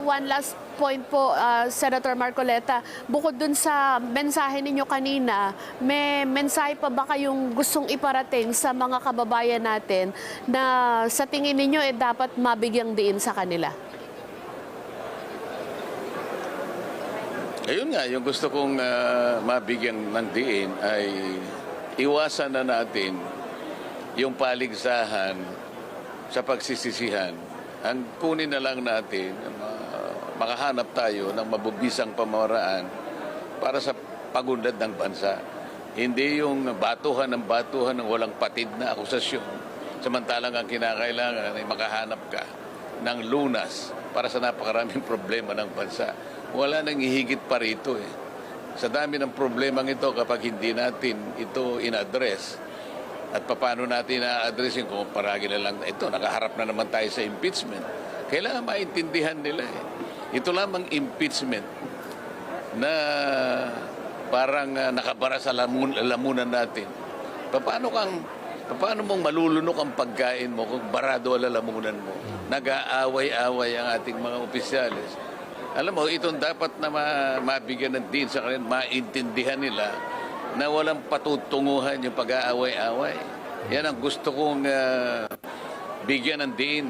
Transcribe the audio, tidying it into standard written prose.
One last point po, Senator Marcoleta. Bukod dun sa mensahe ninyo kanina, may mensahe pa ba kayong gustong iparating sa mga kababayan natin na sa tingin ninyo dapat mabigyang diin sa kanila? Ayun nga, yung gusto kong mabigyan ng diin ay iwasan na natin yung paligsahan sa pagsisisihan. Ang kunin na lang natin, makahanap tayo ng mabubisang pamamaraan para sa pagunlad ng bansa. Hindi yung batuhan ng walang patid na akusasyon. Samantalang ang kinakailangan ay makahanap ka ng lunas para sa napakaraming problema ng bansa. Wala nang hihigit pa rito eh. Sa dami ng problemang ito kapag hindi natin ito in-address at paano natin na-address yung kung paragi na lang ito, nakaharap na naman tayo sa impeachment. Kailangan maintindihan nila eh. Ito lamang impeachment na parang nakabara sa lamunan natin. Paano mong malulunok ang pagkain mo kung barado ang lalamunan mo? Nag-aaway-away ang ating mga opisyalis. Alam mo, itong dapat na mabigyan ng din sa kanila, maintindihan nila na walang patutunguhan yung pag-aaway-away. Yan ang gusto kong bigyan ng din